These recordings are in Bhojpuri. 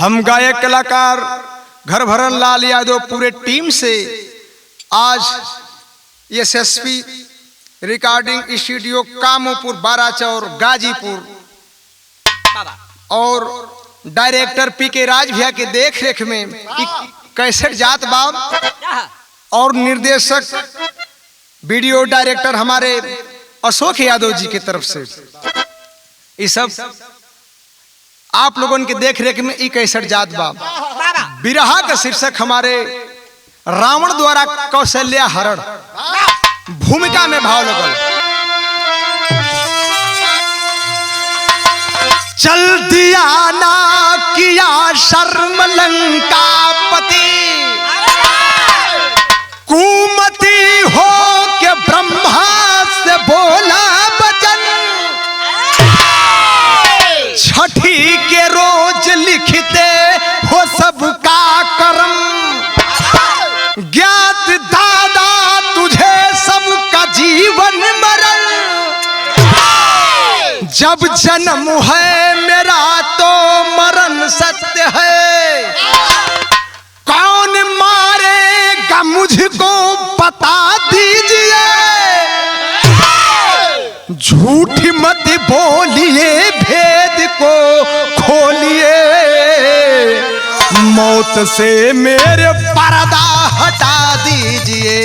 हम गायक कलाकार घरभरन लाल यादव पूरे टीम से आज SSP recording studio Kamopur बाराचौर Ghazipur और डायरेक्टर पीके राज भैया के देख रेख में कैसेट जात बाब और निर्देशक वीडियो डायरेक्टर हमारे अशोक यादव जी की तरफ से ये सब आप लोगों के देख रेख में ई कैसेट जात बाब। बिरहा का शीर्षक हमारे रावण द्वारा कौशल्या हरण भूमिका में भाव लगल। चल दिया ना किया शर्म लंकापति, कुमति हो के ब्रह्मा से बोला बचन, छठी के रोज लिखते हो सबका कर्म, ज्ञात दादा तुझे सबका जीवन मरण, जब जन्म है मेरा तो मरण सत्य है, कौन मारेगा मुझको बता दीजिए, झूठ मत बोलिए भेद को खोलिए, मौत से मेरे पर्दा हटा दीजिए।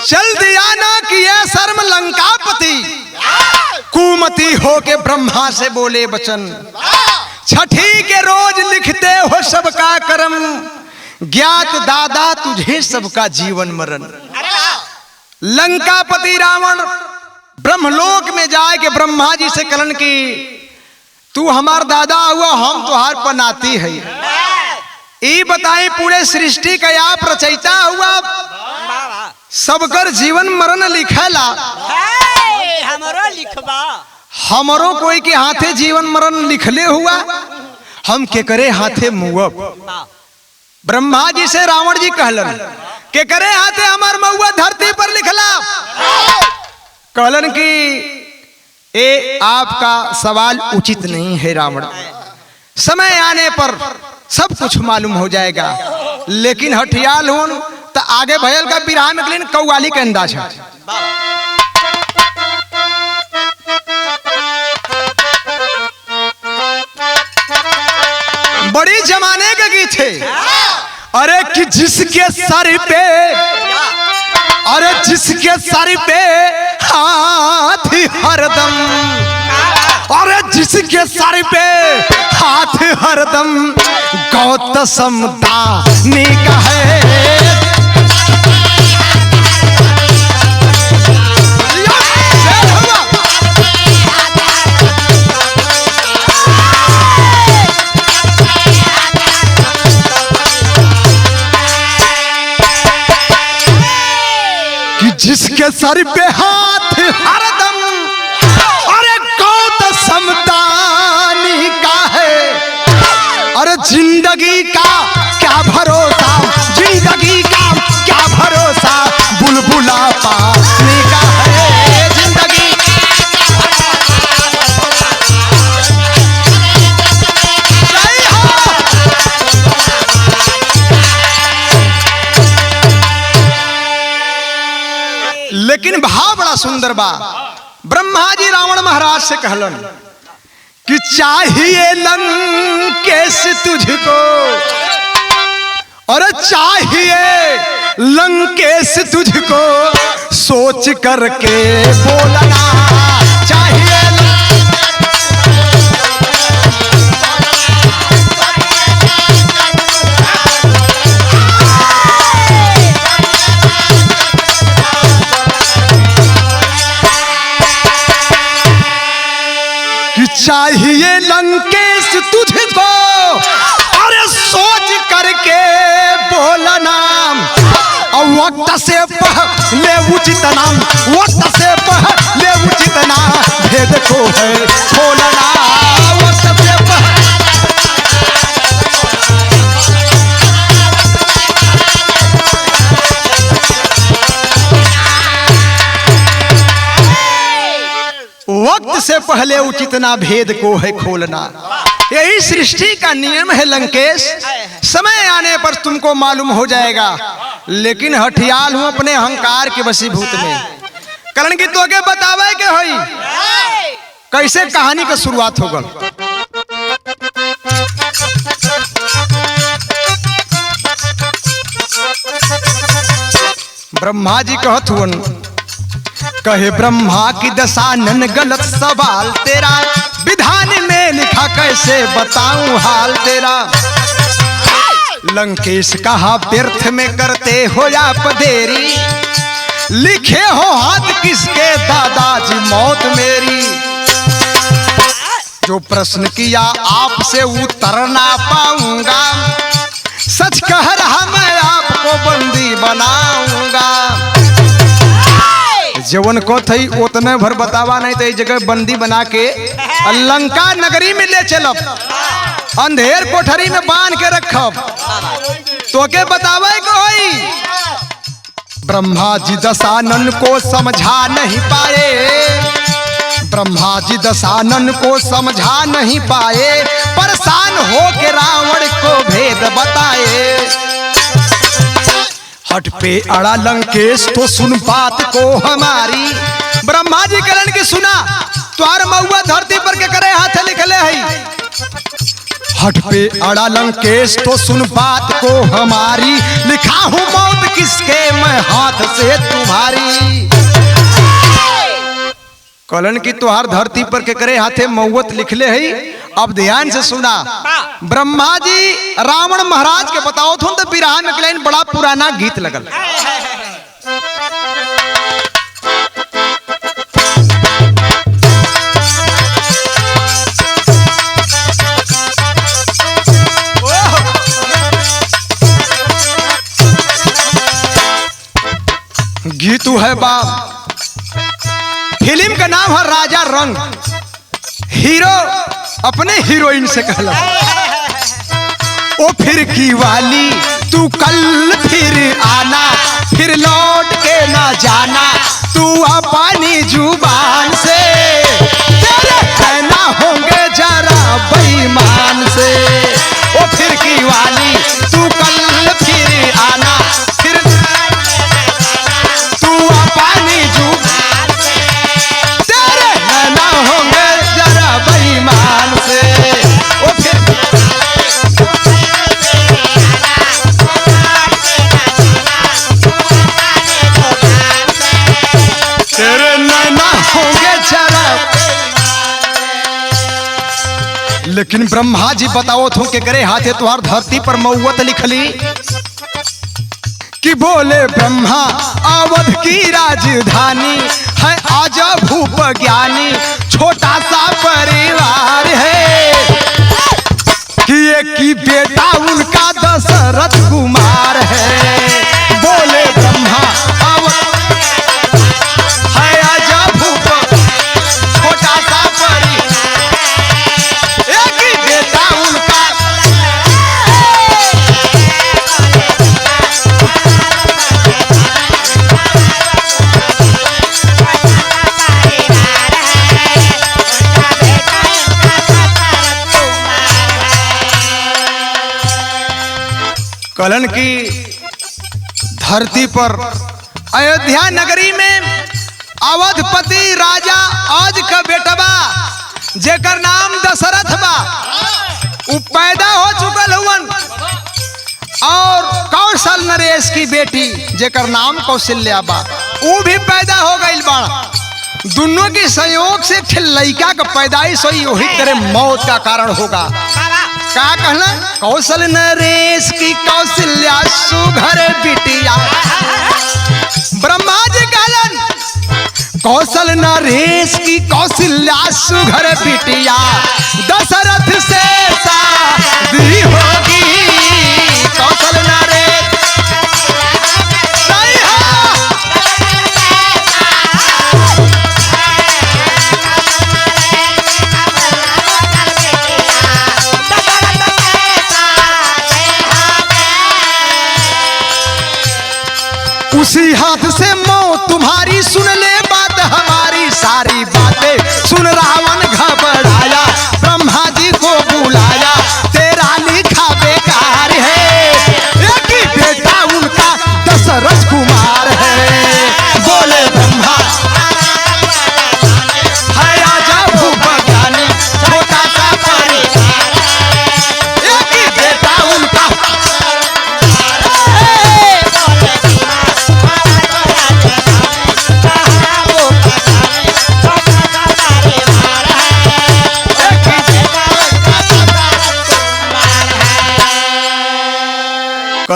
चल दिया ना किया शर्म लंकापति, कुमति हो के ब्रह्मा से बोले बचन, छठी के रोज लिखते हो सबका कर्म, ज्ञात दादा तुझे सबका जीवन मरण। लंकापति रावण ब्रह्मलोक में जाए के ब्रह्मा जी से कलन की, तू हमार दादा हुआ हम तुहार पनाती है, ये बताई पूरे सृष्टि का आप रचयिता हुआ, सबकर जीवन मरण लिखेला, हमरो लिखबा, हमरो कोई के हाथे जीवन मरण लिखले हुआ, हम के करे हाथे मुअब। ब्रह्मा जी से रावण जी कहलन के करे हाथे हमार मऊआ धरती पर लिखला, कहलन कि ए आपका सवाल उचित नहीं है रावण, समय आने पर सब कुछ मालूम हो जाएगा, लेकिन हठियाल होन तो आगे भयल का बिरहा में कलिन कौवाली का अंदाज है। बड़ी जमाने के गीत थे, अरे कि जिसके सर पे, अरे जिसके सर पे हाथ हरदम, अरे जिसके सर पे हाथ हरदम गौतम दानी का है, जिसके सर पे हाथ हरदम, अरे गौतम दानी का है, अरे जिंदगी का क्या भरोसा, जिंदगी का क्या भरोसा, बुलबुला पानी का है जिंदगी। लेकिन भाव बड़ा सुंदर बा। ब्रह्मा जी रावण महाराज से कहलन कि चाहिए लंकेश तुझको, और चाहिए लंकेश तुझको, सोच करके बोलना चाहिए। चाहिए लंकेश तुझको, अरे सोच करके बोलना, और वक्त से पहले उचित नाम, वक्त से पहले उचित नाम, भेद को है खोलना, वक्त से पहले वक्त से पहले उचित ना भेद को है खोलना। यही सृष्टि का नियम है लंकेश। समय आने पर तुमको मालूम हो जाएगा, लेकिन हठियाल हूं अपने अहंकार के वशीभूत में। कारण की तो के बतावे के होई कैसे कहानी का शुरुआत होगा। ब्रह्मा जी कहत हुन, कहे ब्रह्मा की दशानन गलत सवाल तेरा, विधान में लिखा कैसे बताऊं हाल तेरा। लंकेश कहा व्यर्थ में करते हो आप देरी, लिखे हो हाथ किसके दादाजी मौत मेरी। जो प्रश्न किया आपसे उतर ना पाऊंगा, सच कह रहा मैं आपको बंदी बनाऊंगा। जवन को थई उतने भर बतावा नहीं तो जगह बंदी बना के लंका नगरी में ले चलब, अंधेर कोठरी में बांध के रखब, तो के बतावे को होई। ब्रह्मा जी दशानन को समझा नहीं पाए, ब्रह्मा जी दशानन को समझा नहीं पाए, परेशान हो के रावण को भेद बताए। हट पे अड़ा लंकेश तो सुन बात को हमारी। ब्रह्मा जी करण की सुना, तुम्हार महुआ धरती पर के करे हाथ लिखले है। हट पे अड़ा लंकेश तो सुन बात को हमारी, लिखा हूं मौत किसके मैं हाथ से तुम्हारी। कलन की तुहार धरती पर के करे हाथे मौत लिखले है। अब ध्यान से सुना, ब्रह्मा जी रावण महाराज के बताओ थो तो बिरहा में कलेन बड़ा पुराना गीत लगल। गीतू है बाप। फिल्म का नाम है राजा रंग। हीरो अपने हीरोइन से कहला, ओ फिर की वाली तू कल फिर आना, फिर लौट के ना जाना, तू अपनी जुबान से तेरे कहना होंगे जरा बेईमान से। ओ फिर की वाली तू कल फिर आना, फिर तू अपनी जुबान से तेरे कहना होंगे जरा बेईमान से। ओ फिर तेरे नैना होंगे जरा। लेकिन ब्रह्मा जी बताओ थो के करे हाथे तुहार धरती पर मौत लिखली कि बोले ब्रह्मा अवध की राजधानी है आजा भूप ज्ञानी, छोटा सा परिवार है कि एक ही बेटा उनका दशरथ कुमार है। बोले ब्रह्मा अवध है आजा भूप छोटा सा परिवार, एक ही बेटा उनका। कलन की धरती पर अयोध्या नगरी में अवधपति राजा आज का बेटवा जेकर नाम दशरथ बा, उ पैदा हो चुकल हुवन। और कौशल नरेश की बेटी जेकर नाम कौशल्या बा, उ भी पैदा हो गई बा। दोनों के सहयोग से लड़का का पैदाइश हुई, वही तरह मौत का कारण होगा। क्या कहना? कौशल नरेश की कौशल्या सुघर बिटिया। ब्रह्मा जी कहलन कौशल नरेश की कौशल्या सुघर बिटिया, दशरथ से शादी होगी। कौशल नरेश सही है। उसी हाथ से मौत तुम्हारी, सुन ले बात हमारी, सारी बातें सुन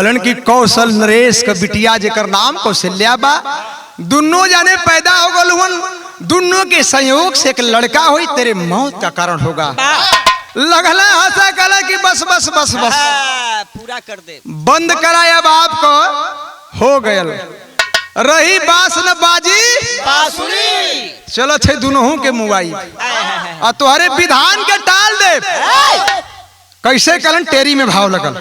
कहलन कि कौशल नरेश का बिटिया जेकर नाम कौशल्या बा, दोनों जाने पैदा हो गल हुन, दोनों के संयोग से एक लड़का हुई, तेरे मौत का कारण होगा। लगला हंसा, कहला कि बस बस बस बस पूरा कर दे, बंद कराया बाप को, हो गयल। रही बास न बाजी बांसुरी, चलो थे दोनों के मुआई और तुम्हारे विधान के टाल दे। कैसे कहलन, टेरी में भाव लगल।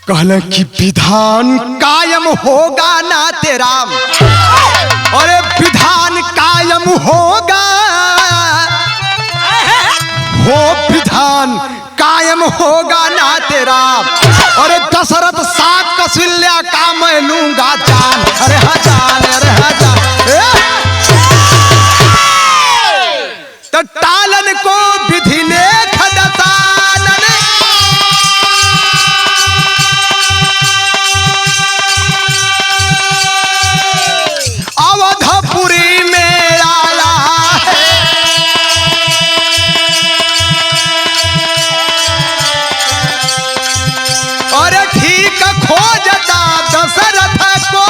कहला कि विधान कायम होगा ना तेरा, अरे विधान कायम होगा, हो विधान कायम होगा ना तेरा, अरे दशरथ सात कौशल्या का मैं लूंगा जान, अरे हाँ जान, अरे हाँ जान। तो टालन को विधि लेख दसानन, अवधपुरी में आया है, और ठीक खोजता दशरथ को,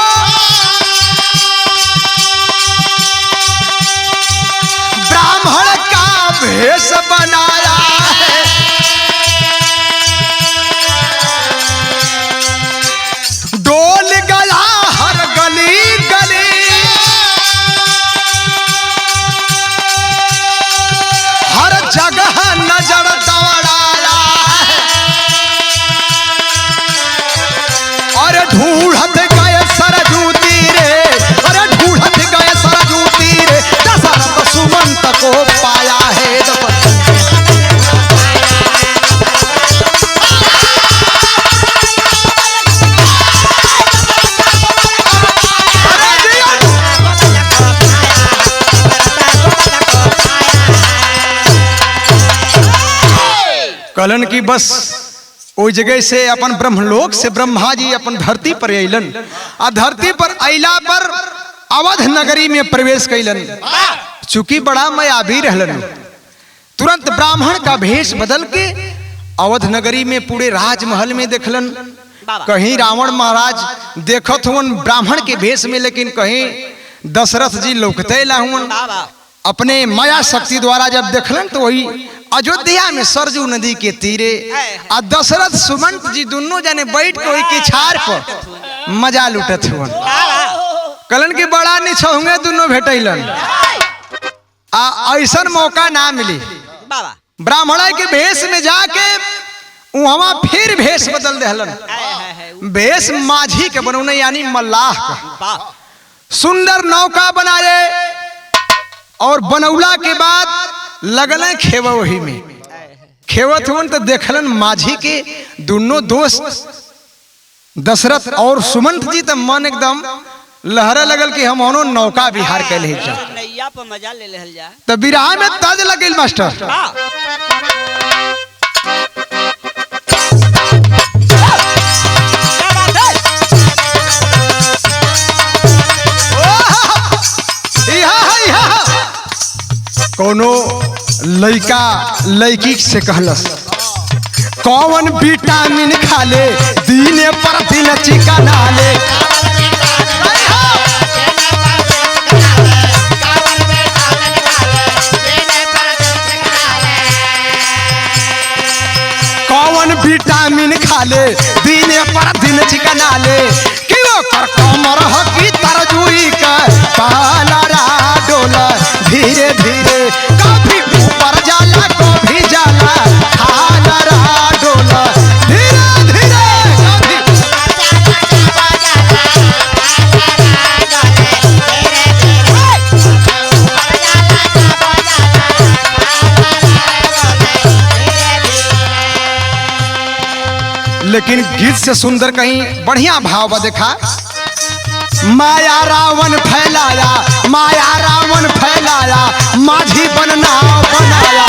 ब्राह्मण का भेष बनाया है, डोल गया हर गली गली, हर जगह नजर दौड़ाया है, और ढूंढत गए सरजू तीरे, अरे ढूंढत गए सरजू तीरे, दशरथ सुमंत को पाया है। कहलन की बस ओई जगह से अपन ब्रह्मलोक से ब्रह्मा जी अपन धरती पर अइलन, आ धरती पर अइला पर अवध नगरी में प्रवेश कैलन। चूंकि बड़ा मायावी रहलन, तुरंत ब्राह्मण का भेष बदल के अवध नगरी में पूरे राजमहल में देखलन। कहीं रावण महाराज देखत हुन ब्राह्मण के भेष में, लेकिन कहीं दशरथ जी लौकते ला हुन। अपने माया शक्ति द्वारा जब देखलन तो वही अयोध्या में सरजू नदी के तीरे आ दशरथ सुमंत जी दोनों जने बैठ के वही किछार पर मजा लुटत हुन। कहलन कि बड़ा निछ होंगे दोनों भेटैलन, आ ऐसा मौका ना मिली। ब्राह्मण के भेष में जाके वहां फिर भेष बदल देहलन, भेष माझी के बनौने यानी मल्लाह का। सुंदर नौका बनाए और बनौला के बाद लगल खेवा, वही में खेवत हुन तो देखलन माझी के दोनों दोस्त दशरथ और सुमंत जी, तो मन एकदम लहरा लगल कि हम ओनो नौका विहार के ले जा, नैया पर मजा ले लेहल जा। तो बिरहा में तज लगिल मास्टर। कोनो लड़का लड़की से कहलस, कौन विटामिन खा ले दीने पर दिन चिकन आले, कौन विटामिन खा ले दीने पर दिन चिकन आले, क्यों कर कमर हकी तरजुई का पाला डोला धीरे धीरे, कभी ऊपर जाला कभी जाला खाला डोला धीरे धीरे, लेकिन गीत से सुंदर कहीं बढ़िया भाव देखा। माया रावण फैलाया, माया रावण फैलाया, माझी बनना बनाया,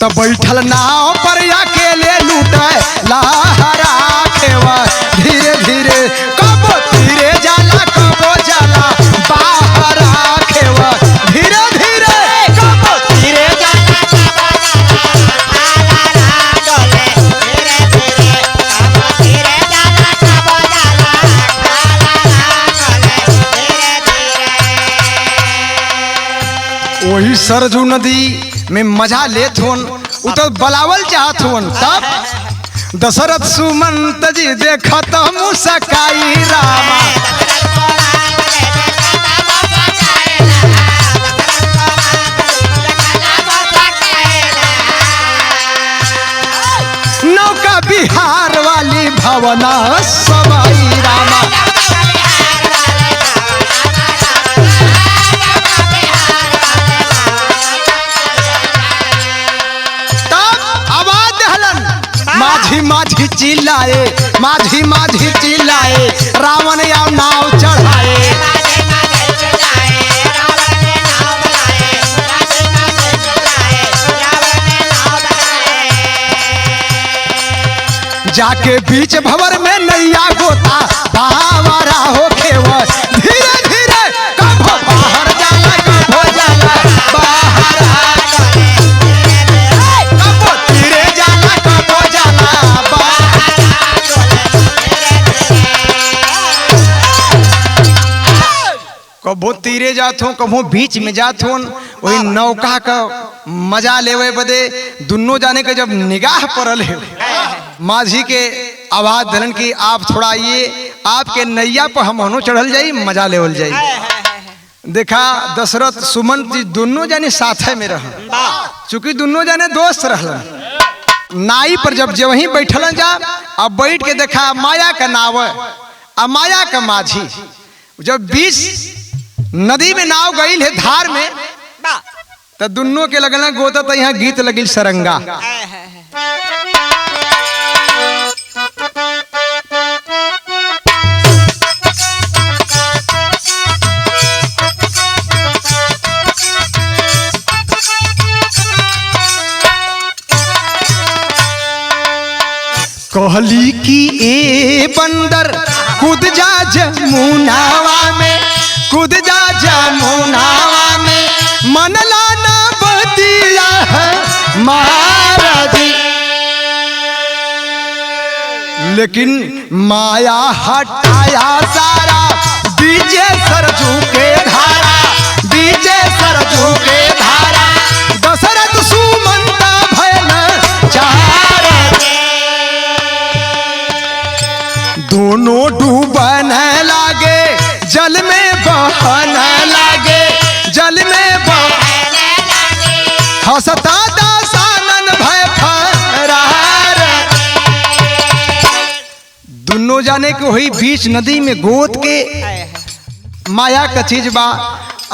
तो बैठल नाव पर अकेले लूटे लहरा खेव खेवा धीरे धीरे कबो तीरे जाला कबो जाला बाहर खेवा धीरे धीरे कबो तीरे वही सरजू नदी में मजा लेत होन उ तो बलावल चाहत होन तब दशरथ सुमंत जी देखत मुसकाई रामा नौका बिहार वाली भवना सवाई रामा माझी माझी चिल्लाए माझी माझी चिल्लाए रावण या नाव चढ़ाए जाके बीच भंवर में नैया गोता बावरा हो खेवा धीरे धीरे कभो बाहर जाला कभो जाला बाहर कभो तीरे जाला कभो जाला कभो तीरे जात हो कभो बीच में जात हो वही नौका का मजा लेवे बदे दोनों जाने के जब निगाह पड़ल है माझी के आवाज धरन की आप थोड़ा आइए आपके नैया पर हम चढ़ल जाई मजा लेवल जाई। देखा दशरथ सुमंत जी दोनों जाने साथ में रह चूंकि दोनों जाने दोस्त रहलन नाई पर जब वहीं बैठल जा अब बैठ के देखा माया का नाव आ माया का माझी जब बीच नदी में नाव गई है धार में तो दोनों के लगना गोता तो यहाँ गीत लगिल सरंगा कहली की ए बंदर कूद जा जमुनावा में कूद जा जमुनावा में मन लाना बतिया है महाराज लेकिन माया हटाया सारा बीजे सरजू के धारा बीजे सरजू के धारा दशरथ सुमंता भयन चार दोनों डूबन लागे जल में बहन लागे जल में बहन हंसता दासानन भय फरार दोनों जाने के वही बीच नदी में गोद के माया का चीज बा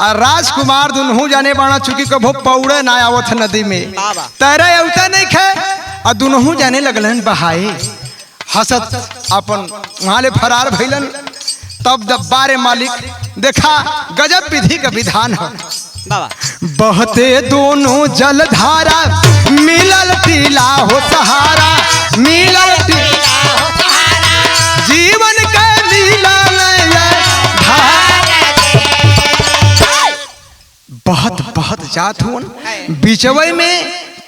और राजकुमार दोनों जाने बाना चूंकि कभो पौड़े ना आवत नदी में तैरे उतर नहीं खे और दोनों जाने लगलन बहाए हसत अपन वहां ले फरार भइलन तब दब्बारे मालिक देखा गजब विधि का विधान है बहते दोनों जलधारा मिलल टीला हो सहारा मिलल टीला हो सहारा जीवन के मिलल बहुत बहुत जात हुन बीचवई में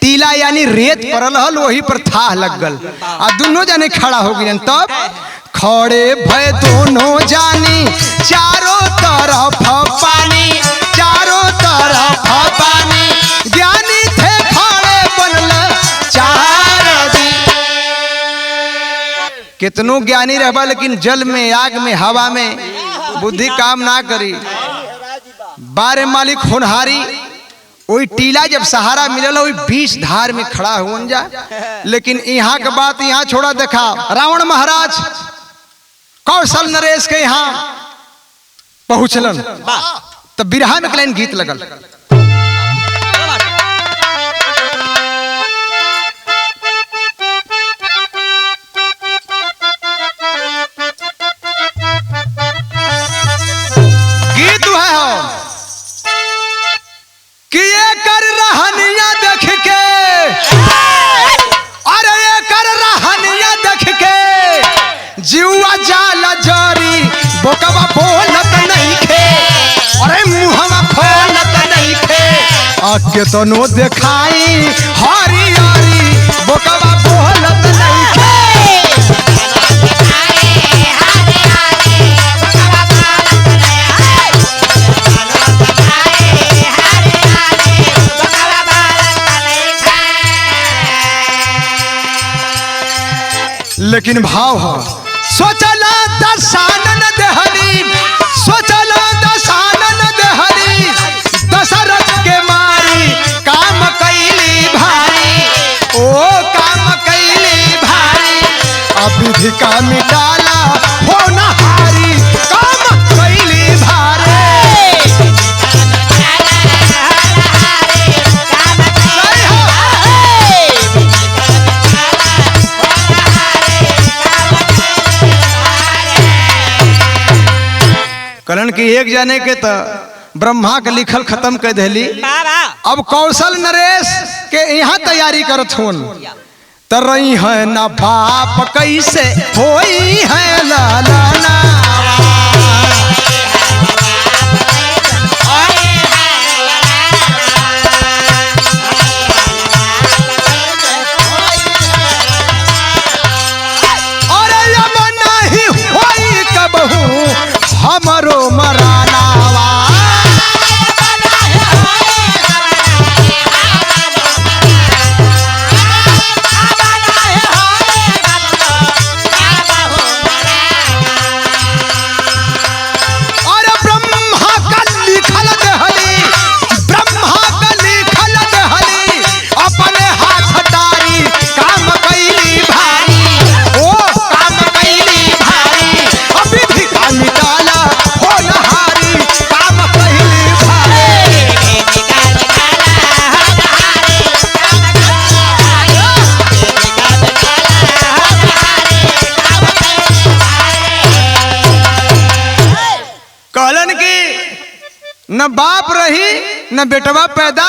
टीला यानी रेत पड़ल हल वही पर था लग गल आ दोनों जाने खड़ा हो गए तब खड़े भय दोनों जानी चारों तरफ पानी चारों तरफ पानी ज्ञानी थे खड़े बनल चार कितनों ज्ञानी रहबा लेकिन जल में आग में हवा में बुद्धि काम ना करी बारे मालिक होनहारी वही टीला जब सहारा मिलल वही बीच धार में खड़ा हुन जा लेकिन यहाँ के बात यहाँ छोड़ा देखा रावण महाराज कौशल नरेश के यहाँ पहुंचलन तब बिरहा में कलाइन गीत लगल गीत है हो कि ये कर रहनिया देख के अरे ये कर रहनिया देख के आके तो नो देखाई हरी हरी बोकवा बोलत नइखे। लेकिन भाव हो सोचला दशानन देहली, सोचला दशानन देहली, दशरथ के मारी काम कैली भारी, ओ काम कैली भारी, अविधि का मिटाला हो नहारी काम कैली भारी। करण की एक जाने के तो ब्रह्मा के लिखल खत्म कर देली। अब कौशल नरेश के यहाँ तैयारी करत हुन तर रही है ना बाप कैसे होई है लालाना। अरे अब नहीं होई कबहू हमरो मरानावा। अरे ब्रह्मा का लिखल देहली, ब्रह्मा का लिखल देहली, अपने हाथ डारी काम कैली भारी, ओ काम कैली भारी, अविधि का मिटाला हो नहारी काम कैली भारी। कहलन की न बाप रही न बेटवा पैदा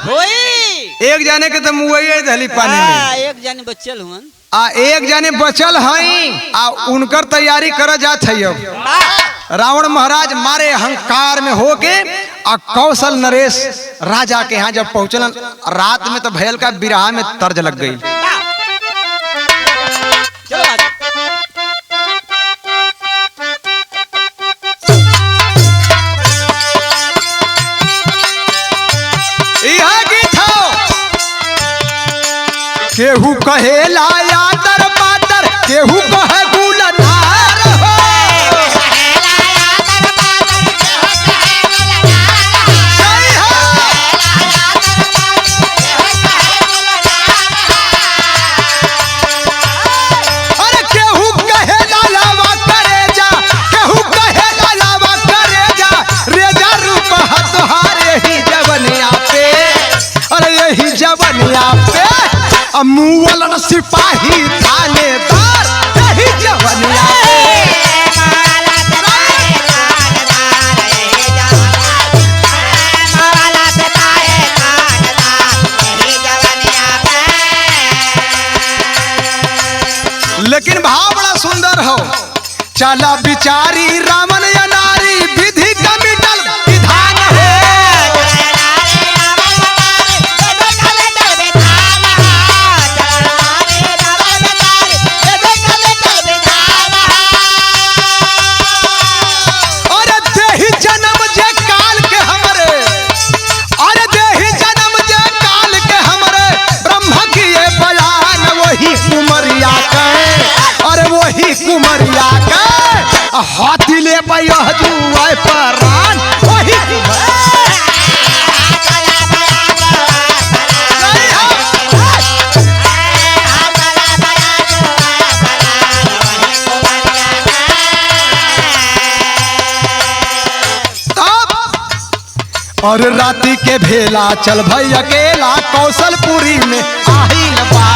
होई। एक जाने के तो मुआई दहली पानी में एक जानी बच्चल हुन आ एक जाने बचल हई आ उनकर तैयारी कर जात है। अब रावण महाराज मारे अहंकार में होके आ कौशल नरेश राजा के यहाँ जब पहुंचलन रात में तो भैल का बिरहा में तर्ज लग गई। चलो आगे। यह गीत हो केहू कहे लाया तर पातर, केहू कहे गुलनार हो। सही है। अरे केहू कहे लालावा करेजा, केहू कहे लालावा करेजा, रेजा रूप हतहारे ही जवनिया पे, अरे यही जवनिया पे मुअलन सिपाही थानेदार यही जवनिया पे। लेकिन भाव बड़ा सुंदर हो चला बिचारी रामन या नारी विधि का मिटल विधान हो। अरे देहि जन्म जे काल के हमरे, अरे देहि जन्म जे काल के हमरे, ब्रह्म की ये बयान वही कुमरिया के, अरे वही कुमरिया के हाथी ले बैह जुए परान वही और राती के भेला चल भई अकेला कौशलपुरी में आहिल बा।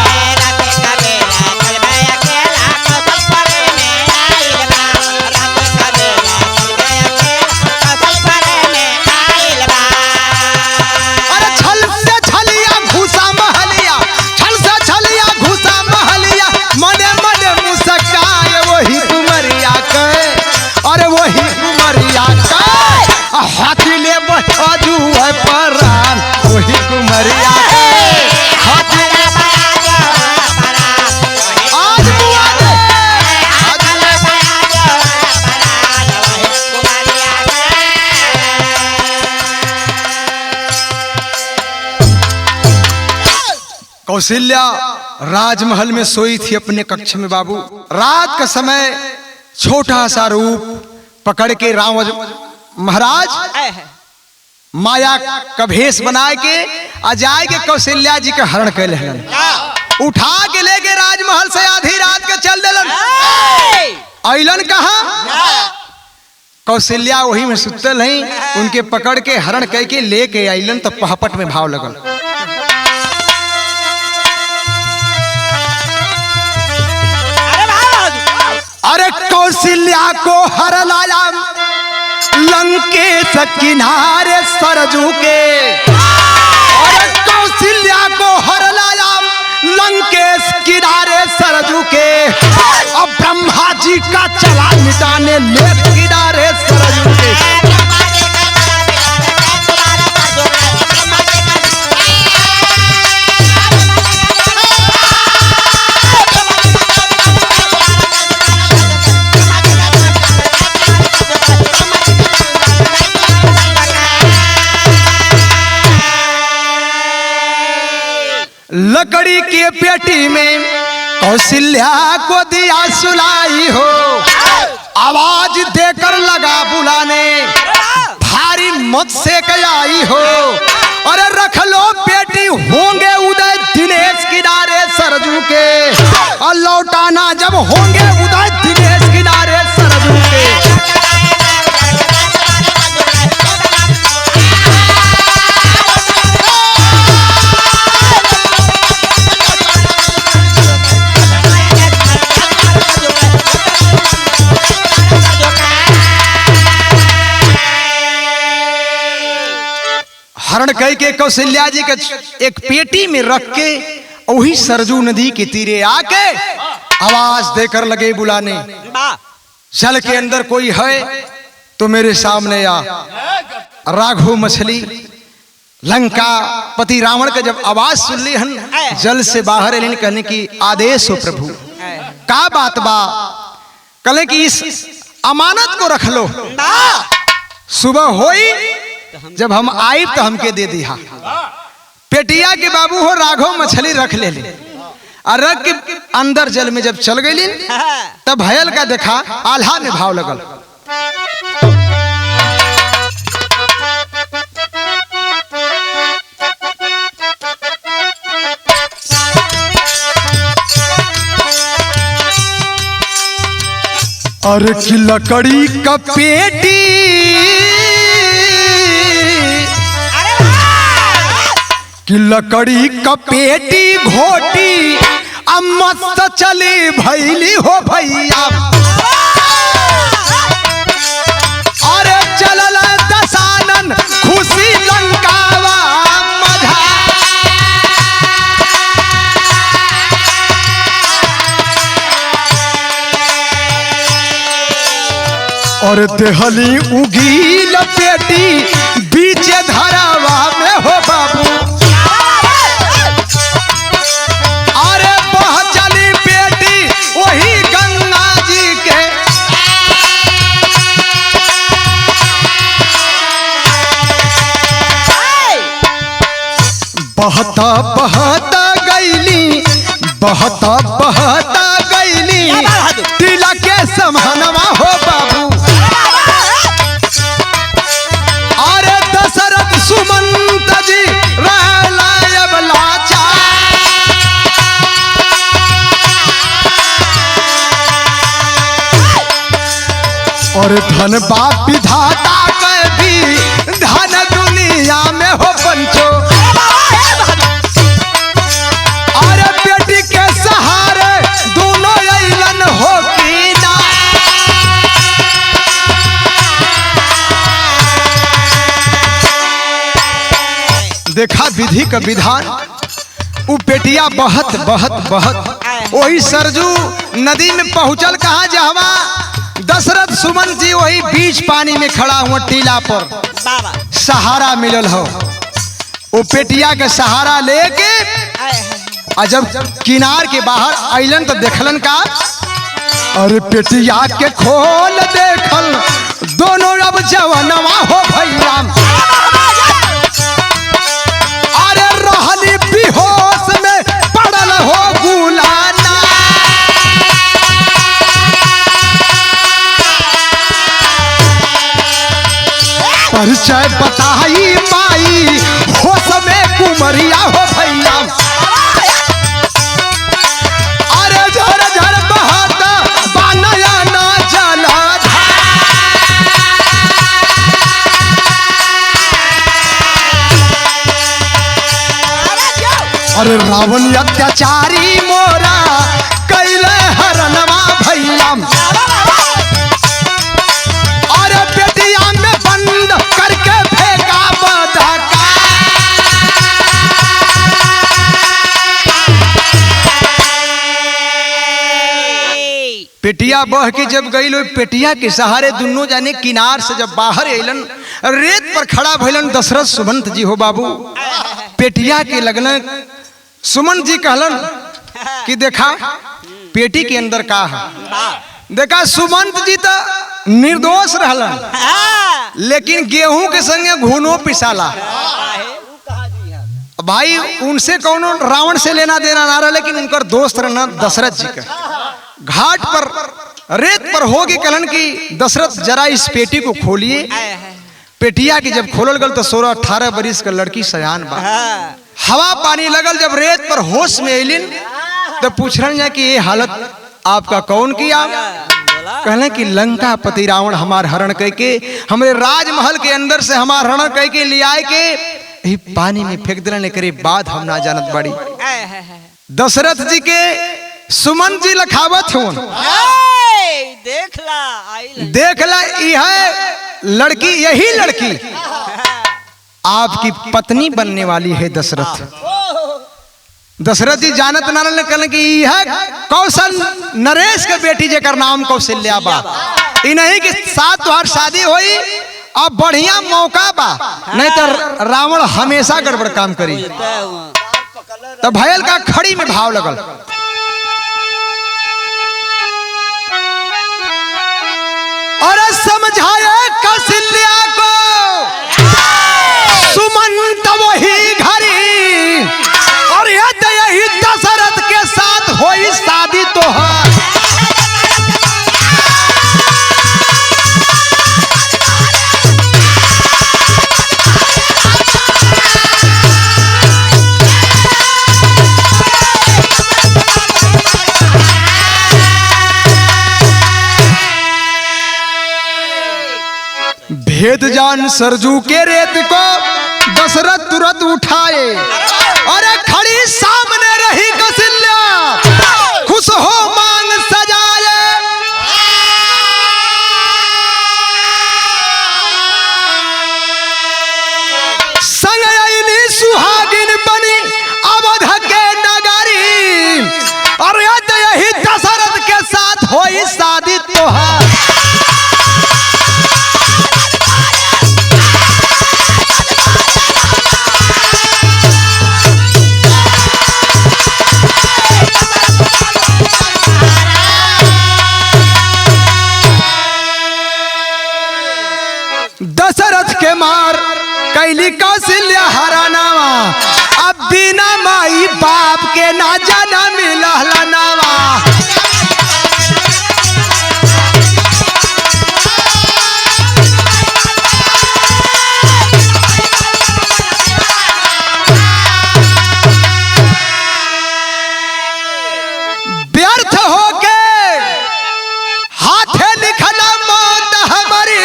अरे छल से छलिया घुसा महलिया, छल से छलिया घुसा महलिया, मने मने मुस्काए वही कुमरिया के, अरे वही कुमरिया के हाथी ले बहजू है परान वही कौशल्या राजमहल में सोई थी अपने कक्ष में बाबू। रात का समय छोटा सा रूप पकड़ के रावण महाराज माया का भेष बनाए के अजाय के कौशल्या जी का हरण कैले हलन, उठा के लेके राजमहल से आधी रात के चल देलन। अइलन कहा कौशल्या वही में सुतल हैं, उनके पकड़ के हरण कह के लेके अइलन तो पहपट में भाव लगल। अरे कौशल्या को हर लाया लंकेश किनारे सरजू के, अरे कौशल्या को हर लाया लंकेश किनारे सरजू के, अब ब्रह्मा जी का चला मिटाने ले किनारे सरजू के। लकड़ी के पेटी में कौशल्या को दिया सुलाई हो, आवाज देकर लगा बुलाने भारी मत से आई हो। अरे रख लो पेटी होंगे उदय दिनेश किनारे सरजू के, और लौटाना जब होंगे उदय दिनेश किनारे सरजू के। हरण कह के कौशल्या जी के एक पेटी में रख के वही सरजू नदी के तीरे आके आवाज देकर लगे बुलाने, जल के अंदर कोई है तो मेरे सामने आ। राघव मछली लंका पति रावण का जब आवाज सुन ली हन, जल से बाहर एलिन कहने की आदेश हो प्रभु, का बात बा? कहे कि इस अमानत को रख लो, सुबह होई जब हम आई तो हमके दे दिया। पेटिया के बाबू हो राघव मछली रख ले और रख के अंदर जल में जब चल गई तब भयल का देखा आल्हा में भाव लगल। अरे की लकड़ी का पेटी कि लकड़ी का पेटी घोटी अब मस्त चली भैली हो भैया। अरे चलल दसानन खुशी लंकावा मधा, और देहली उगील पेटी बीचे धरावा में हो बाबू। वही गंगा जी के बहता बहता गईली, बहता बहता गईली तिलक के समहनवा हो बाबू। अरे दशरथ सुमंत जी रहला अब लाचार, और धन बाप विधाता के भी धन दुनिया में हो पंचो। अरे बेटी के सहारे दोनों अइलन हो की ना, देखा विधि का विधान। वो बेटिया बहत बहत बहत वही सरजू नदी में पहुंचल कहा जहवा दशरथ सुमन जी वही बीच पानी में खड़ा हुआ टीला पर सहारा मिलल हो। वो पेटिया के सहारा लेके और जब किनार के बाहर आइलन तो देखलन का, अरे पेटिया के खोल देखल दोनों अब जवनवा हो भैया। अरे रहली बेहोश में अरे रावण अत्याचारी मोरा कैले हरनवा भैया, अरे पेटिया में बंद करके फेंका बधका। पेटिया बह के जब गई लो, पेटिया के सहारे दोनों जाने किनार से जब बाहर अलन, रेत पर खड़ा भइलन दशरथ सुमंत जी हो बाबू। पेटिया के लगन सुमंत जी कहलन कि देखा पेटी के अंदर का है। देखा सुमंत जी तो निर्दोष रहलन, लेकिन गेहूं के संगे घुनो पिसाला। भाई उनसे कौन रावण से लेना देना ना रहा, लेकिन उनकर दोस्त रहना दशरथ जी का। घाट पर रेत पर होगी कहलन कि दशरथ जरा इस पेटी को खोलिए। पेटिया की जब खोलल गल तो 16-18 बरिस का लड़की सयान बा। हवा पानी लगल, जब रेत पर होश में अलिन तो पूछलन जा कि ये हालत आपका कौन किया। कहले कि लंका पति रावण हमार हरण करके हमारे राजमहल के अंदर से हमार हरण करके ले आए के यही पानी में फेंक दिलन, करे बाद हम ना जानत बड़ी। दशरथ जी के सुमंत जी लखावत हुन, देखला यह लड़की, यही लड़की आपकी पत्नी बनने वाली है दशरथ। दशरथ जी जानत नारल कहले कि यह कौशल नरेश के बेटी जेकर नाम कौशल्या बा, इन्हीं के साथ तोहार शादी होई। अब बढ़िया मौका बा, नहीं तो रावण हमेशा गड़बड़ काम करी। तो भयल का खड़ी में भाव लगल। और समझाए कौशल्या को सुमंत वही घड़ी, और यही दशरथ के साथ होई शादी तोहार। भेद जान सरजू के रेत को दशरथ तुरंत उठाए, और खड़ी सामने रही कौशल्या खुश हो मांग सजाए। संग आईनी सुहागिन बनी अवध के नगरी, और यही दशरथ के साथ होई शादी तोहार। दशरथ के मार कैली कौशल्या हरानावा, अब बिना माई बाप के ना जाना मिलहलनावा। व्यर्थ होके हाथे लिखला मौत हमारी,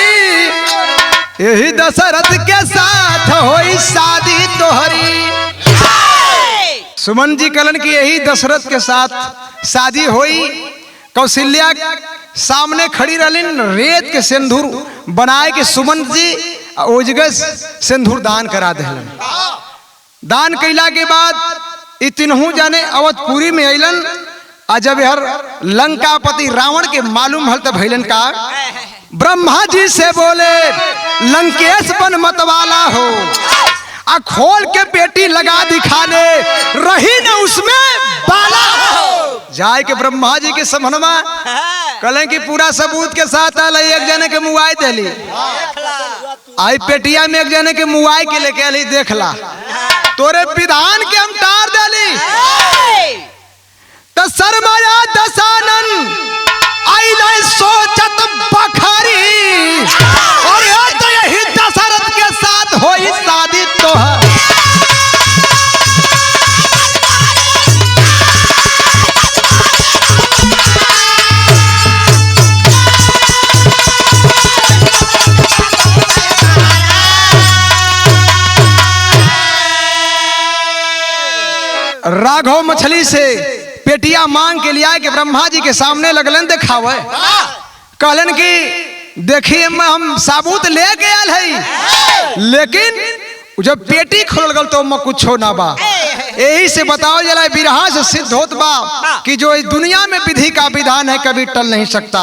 यही दशरथ के साथ होई शादी तोहरी। सुमन जी कहलन कि यही दशरथ के साथ शादी होई। कौशल्या सामने खड़ी रहलिन, रेत के सिंदूर बनाए के सुमन जी ओजगस सिंदूर दान करा देलन। दान कैला के बाद इतनहू जाने अवधपुरी में अलन। जब हर लंकापति रावण के मालूम हल तो भैलन का ब्रह्मा जी से बोले लंकेश बन मतवाला हो, आ खोल के पेटी लगा दिखाने रही न उसमें बाला हो। जाए के ब्रह्मा जी के समनमा कले कि पूरा सबूत के साथ आल, एक जने के मुआई देली, आई पेटिया में एक जने के मुआई के लेके आली। देखला तोरे विधान के हम टार देली। तो शर्माया दशानन आई नहीं सोचत बखारी, और यही दशरथ के साथ होई शादी तोहर। राघव मछली से पेटिया मांग के लिया कि ब्रह्मा जी के सामने लगलन दिखावे। कहलन कि देखिए मैं हम साबूत ले के आल है, लेकिन जब पेटी खोल गल तो मैं कुछ ना बा। यही से बताओ जला बिरहा से सिद्ध होत बा कि जो इस दुनिया में विधि का विधान है कभी टल नहीं सकता।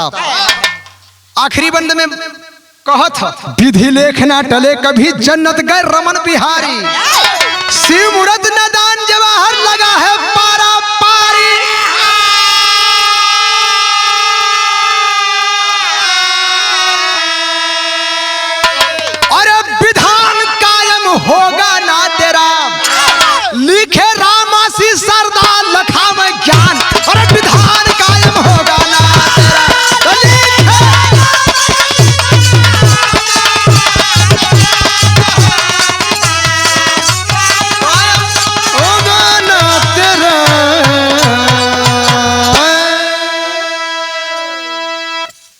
आखिरी बंद में कहत विधि लेख ना टले कभी जन्नत गए रमन बिहारी।